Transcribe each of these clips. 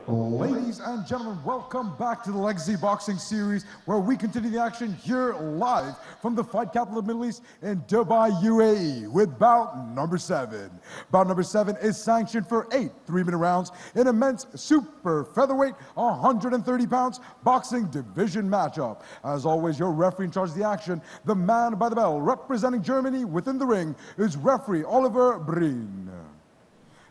Ladies and gentlemen, welcome back to the Legacy Boxing Series, where we continue the action here live from the fight capital of the Middle East in Dubai, UAE, with bout number 7. Bout number 7 is sanctioned for 8 3-minute rounds in a men's super featherweight, 130 pounds boxing division matchup. As always, your referee in charge of the action, the man by the bell, representing Germany within the ring, is referee Oliver Breen.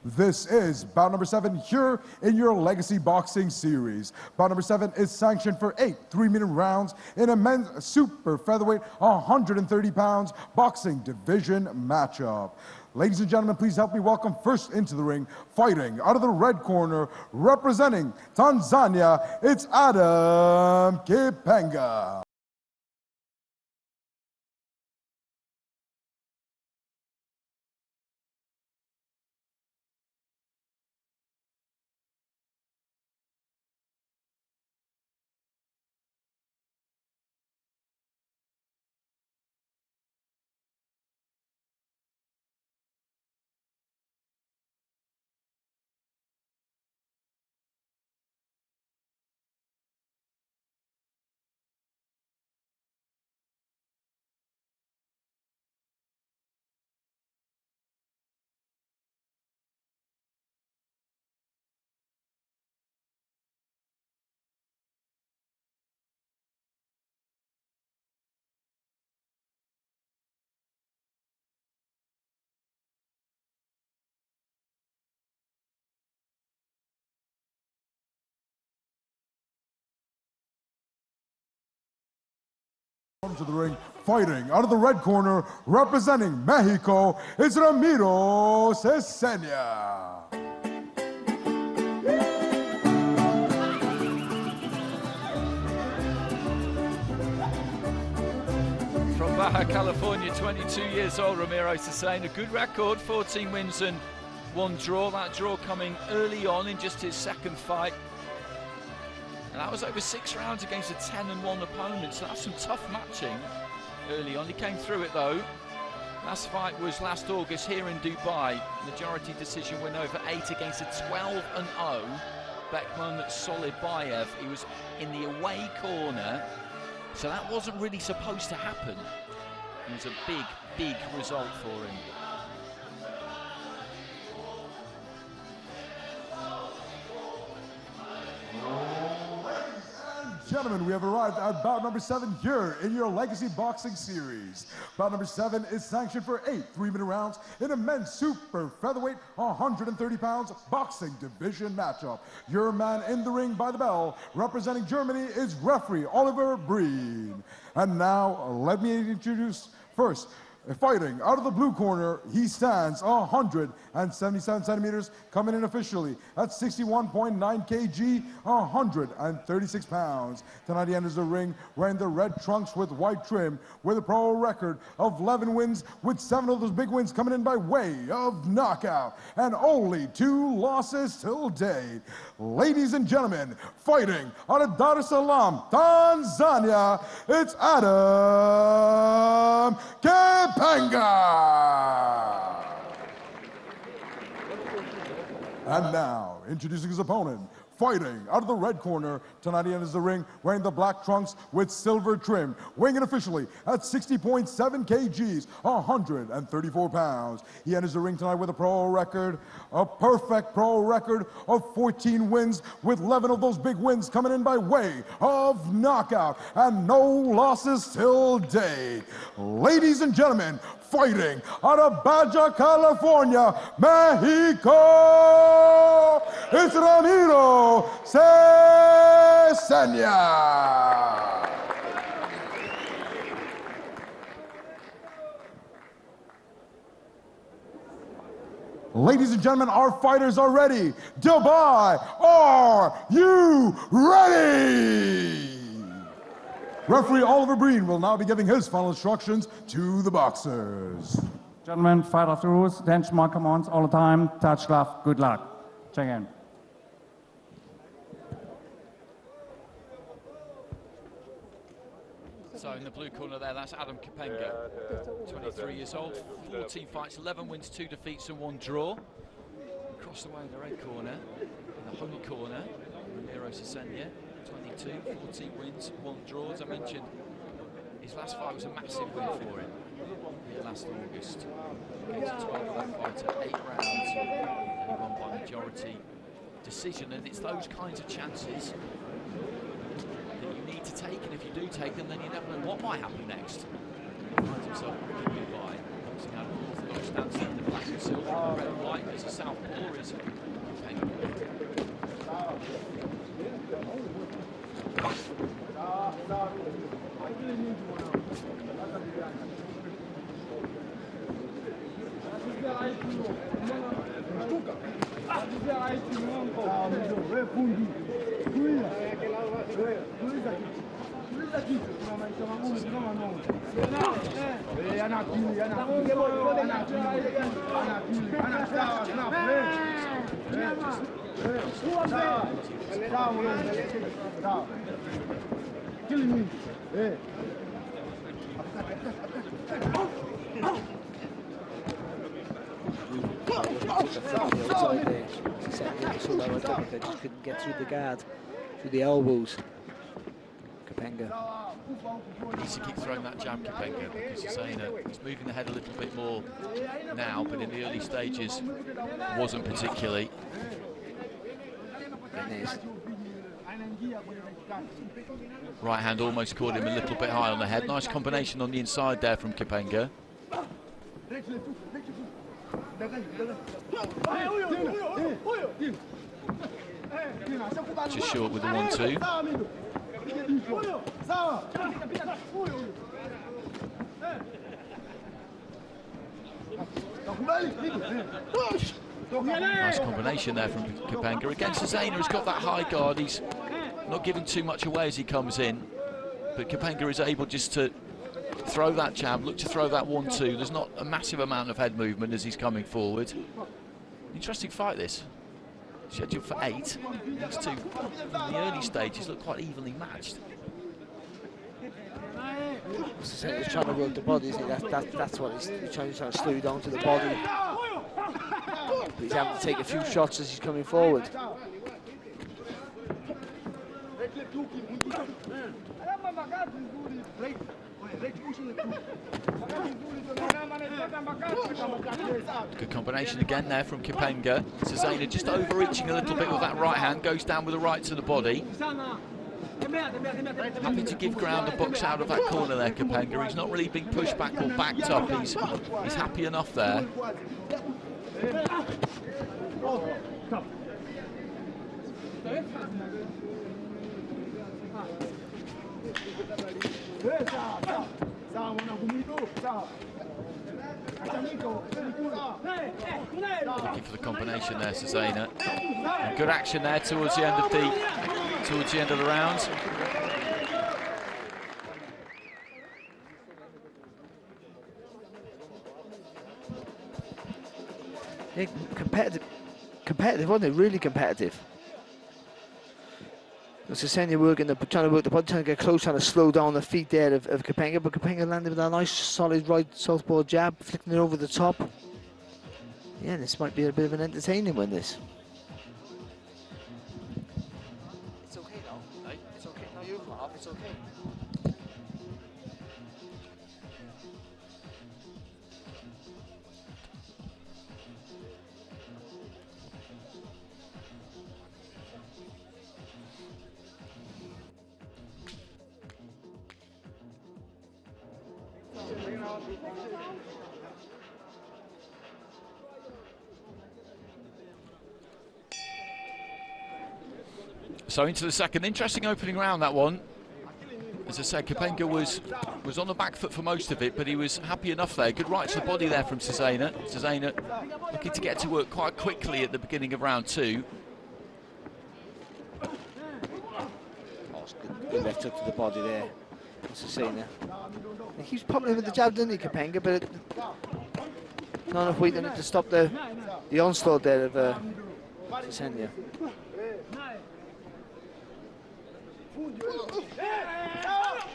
This is bout number 7 here in your Legacy Boxing Series. Bout number 7 is sanctioned for 8 3-minute rounds in a men's super featherweight, 130 pounds boxing division matchup. Ladies and gentlemen, please help me welcome first into the ring, fighting out of the red corner, representing Tanzania, it's Adam Kipenga. To the ring, fighting out of the red corner, representing Mexico, it's Ramiro Cesena. From Baja California, 22 years old, Ramiro Cesena. Good record, 14 wins and 1 draw. That draw coming early on in just his second fight. And that was over 6 rounds against a 10-1 opponent, so that's some tough matching early on. He came through it though. Last fight was last August here in Dubai. Majority decision win over 8 against a 12-0 Beckman Solibayev. He was in the away corner, so that wasn't really supposed to happen. It was a big, big result for him. Gentlemen, we have arrived at bout number 7 here in your Legacy Boxing Series. Bout number 7 is sanctioned for 8 3-minute rounds in a men's super featherweight, 130 pounds boxing division matchup. Your man in the ring by the bell, representing Germany, is referee Oliver Breen. And now, let me introduce first, fighting out of the blue corner, he stands 177 centimeters, coming in officially at 61.9 kg, 136 pounds. Tonight he enters the ring wearing the red trunks with white trim, with a pro record of 11 wins, with 7 of those big wins coming in by way of knockout, and only 2 losses till date. Ladies and gentlemen, fighting out of Dar es Salaam, Tanzania, it's Adam Kipenga. And now, introducing his opponent, fighting out of the red corner, tonight he enters the ring wearing the black trunks with silver trim, weighing in officially at 60.7 kgs, 134 pounds. He enters the ring tonight with a pro record, a perfect pro record of 14 wins, with 11 of those big wins coming in by way of knockout, and no losses till date. Ladies and gentlemen, fighting out of Baja California, Mexico, it's Ramiro Cesena. Ladies and gentlemen, our fighters are ready. Dubai, are you ready? Referee Oliver Breen will now be giving his final instructions to the boxers. Gentlemen, fight off the rules, attention, mark commands all the time, touch glove, good luck. Check in. So in the blue corner there, that's Adam Kipenga, 23 years old, 14 fights, 11 wins, 2 defeats and 1 draw. Across the way in the red corner, in the home corner, Ramiro Cesena, 22, 14 wins, 1 draw. As I mentioned, his last fight was a massive win for him here last August. Against a 12-round fighter, 8 rounds, and he won by majority decision. And it's those kinds of chances that you need to take, and if you do take them, then you never know what might happen next. He finds himself really by boxing out of an orthodox stance in the black and silver, and the red and white as a southpaw is Kipenga. They just couldn't get through the guard, through the elbows. Kipenga. Needs to keep throwing that jab, Kipenga, because Cesena is moving the head a little bit more now, but in the early stages wasn't particularly. Right hand almost caught him a little bit high on the head. Nice combination on the inside there from Kipenga. Just short with the 1-2. Nice combination there from Kipenga. Again, Cesena has got that high guard. He's not giving too much away as he comes in, but Kipenga is able just to throw that jab, look to throw that 1-2. There's not a massive amount of head movement as he's coming forward. Interesting fight, this. Scheduled for 8. These two, in the early stages, look quite evenly matched. He's trying to work the body, isn't he? That's what he's trying to slow down to the body. But he's having to take a few shots as he's coming forward. Good combination again there from Kipenga. Cesena just overreaching a little bit with that right hand, goes down with a right to the body. Happy to give ground and box out of that corner there, Kipenga. He's not really being pushed back or backed up. He's happy enough there. Looking for the combination there, Cesena. And good action there towards the end of the round. Yeah, competitive, wasn't it? Really competitive. Cesena trying to work the body, trying to get close, trying to slow down the feet there of Kipenga, but Kipenga landed with a nice solid right southpaw jab, flicking it over the top. Yeah, this might be a bit of an entertaining one, this. It's okay now. Hey? It's okay now, you've gone off, it's okay. So into the second, interesting opening round, that one. As I said, Kipenga was on the back foot for most of it, but he was happy enough there. Good right to the body there from Cesena. Cesena looking to get to work quite quickly at the beginning of round 2. Oh, good left hook to the body there, Cesena. He keeps popping with the jab, doesn't he, Kipenga? But not enough weight in it to stop the onslaught there of Cesena.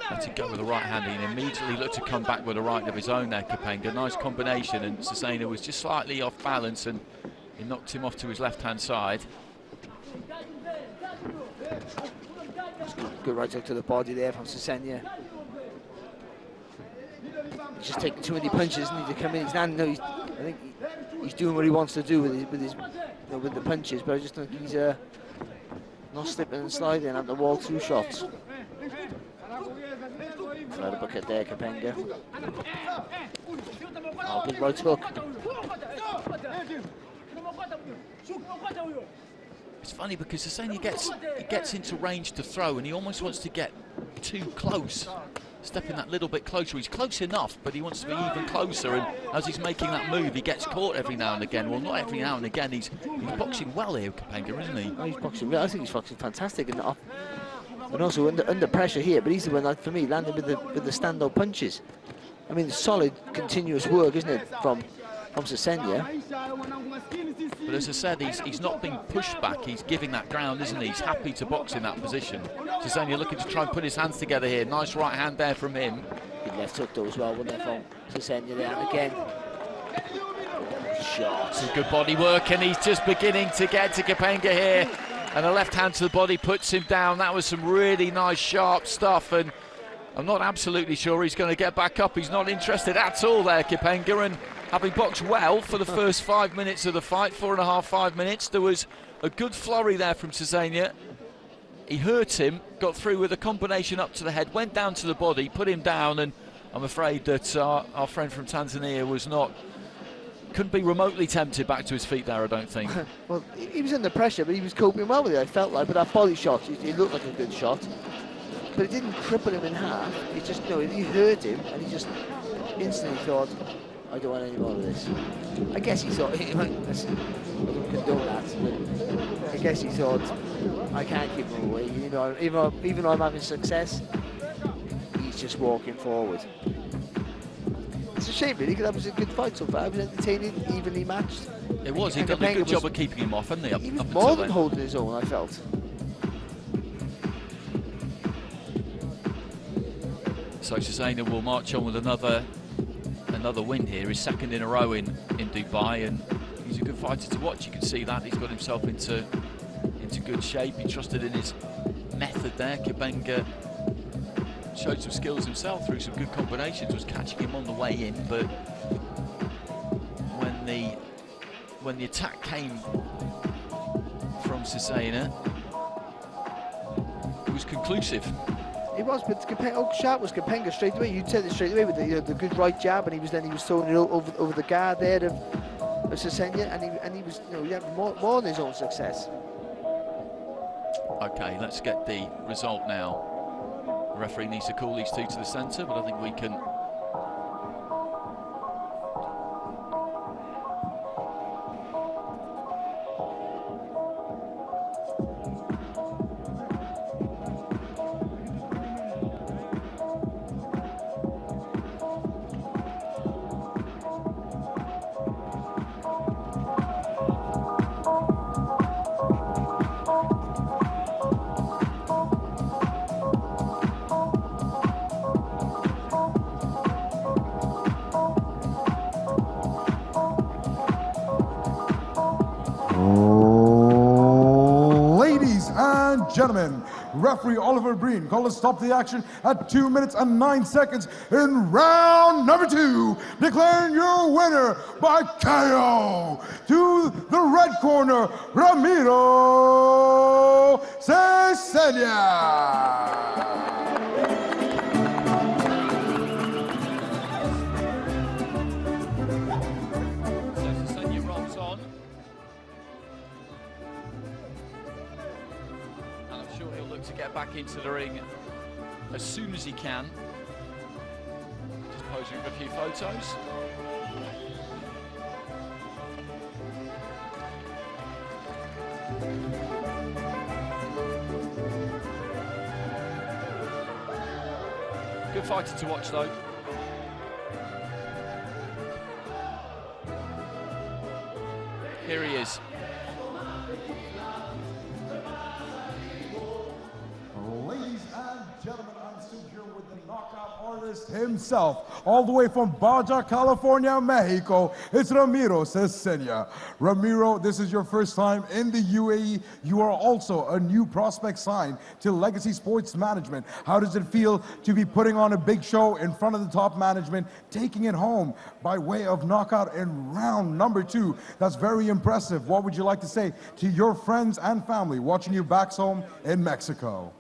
Let it go with the right hand, and immediately looked to come back with a right of his own there, Kipenga. Nice combination, and Cesena was just slightly off balance, and he knocked him off to his left-hand side. Good right hook to the body there from Cesena. He's just taking too many punches, isn't he, to come in. He's not, I think he's doing what he wants to do with the punches, but I just think he's not slipping and sliding at the wall through shots. Try to book it there, Kipenga. Oh, big right hook. It's funny because Cesena gets into range to throw, and he almost wants to get too close, stepping that little bit closer. He's close enough, but he wants to be even closer, and as he's making that move, he gets caught every now and again. Well, not every now and again. He's boxing well here, Kipenga, isn't he? Oh, he's boxing well. I think he's boxing fantastic, and also under pressure here. But he's the one that, for me, landing with the standout punches. I mean, solid, continuous work, isn't it, from Cesena? But as I said, he's not being pushed back. He's giving that ground, isn't he? He's happy to box in that position. Cesena looking to try and put his hands together here. Nice right hand there from him. Good left hook though as well, wasn't it, from Cesena there? And again, shot. Some good body work, and he's just beginning to get to Kipenga here. And a left hand to the body puts him down. That was some really nice, sharp stuff. And I'm not absolutely sure he's going to get back up. He's not interested at all there, Kipenga. And having boxed well for the first 5 minutes of the fight, 4.5, 5 minutes, there was a good flurry there from Cesena. He hurt him, got through with a combination up to the head, went down to the body, put him down, and I'm afraid that our friend from Tanzania couldn't be remotely tempted back to his feet there, I don't think. Well, he was under pressure, but he was coping well with it, I felt like. But that body shot, it looked like a good shot. But it didn't cripple him in half. It just, he hurt him, and he just instantly thought, I don't want any more of this. I guess he thought, I don't condone that, but I guess he thought, I can't keep him away. Even though I'm having success, he's just walking forward. It's a shame, really, because that was a good fight so far. It was entertaining, evenly matched. It was. He did a good job of keeping him off, hadn't he? He was more than holding his own, I felt. So Cesena will march on with another win here, his second in a row in Dubai, and he's a good fighter to watch. You can see that he's got himself into good shape. He trusted in his method there. Kipenga showed some skills himself through some good combinations, was catching him on the way in, but when the attack came from Cesena, it was conclusive. It was, but sharp was Kipenga straight away. You said it straight away with the good right jab, and he was throwing it over the guard there of Cesena, and he was he had more than his own success. Okay, let's get the result now. The referee needs to call these two to the centre, but I think we can. Gentlemen, referee Oliver Breen called to stop the action at 2 minutes and 9 seconds in round number 2, declaring your winner by KO to the red corner, Ramiro Cesena. To get back into the ring as soon as he can. Just posing for a few photos. Good fighter to watch though. Here he is. Ladies and gentlemen, I'm still here with the knockout artist himself, all the way from Baja California, Mexico, it's Ramiro Cesena. Ramiro, this is your first time in the UAE. You are also a new prospect signed to Legacy Sports Management. How does it feel to be putting on a big show in front of the top management, taking it home by way of knockout in round number 2? That's very impressive. What would you like to say to your friends and family watching you back home in Mexico?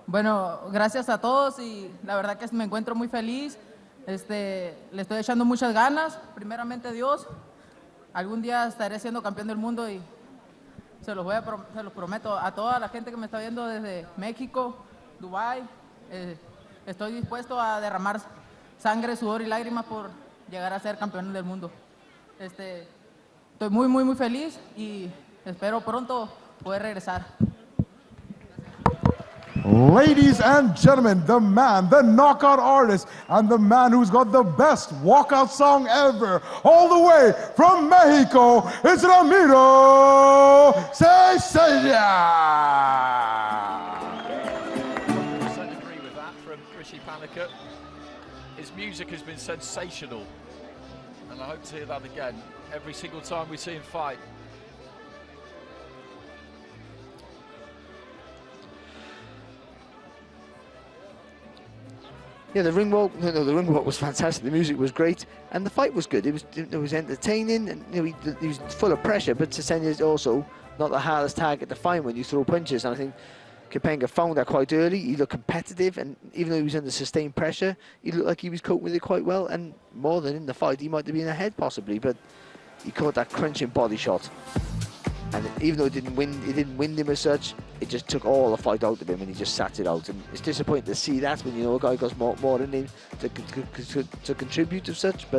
Bueno, gracias a todos y la verdad que me encuentro muy feliz. Le estoy echando muchas ganas, primeramente Dios. Algún día estaré siendo campeón del mundo y se los prometo a toda la gente que me está viendo desde México, Dubái. Estoy dispuesto a derramar sangre, sudor y lágrimas por llegar a ser campeón del mundo. Estoy muy feliz y espero pronto poder regresar. Ladies and gentlemen, the man, the knockout artist, and the man who's got the best walkout song ever, all the way from Mexico, it's Ramiro Cesena. I agree with that from Rishi Panikut. His music has been sensational, and I hope to hear that again every single time we see him fight. Yeah, the ring walk. No, the ring walk was fantastic. The music was great, and the fight was good. It was entertaining, and he was full of pressure. But Cesena is also not the hardest target to find when you throw punches. And I think Kipenga found that quite early. He looked competitive, and even though he was under sustained pressure, he looked like he was coping with it quite well. And more than in the fight, he might have been ahead possibly, but he caught that crunching body shot. And even though it didn't win him as such, it just took all the fight out of him and he just sat it out. And it's disappointing to see that when you know a guy goes more in him to contribute to such, but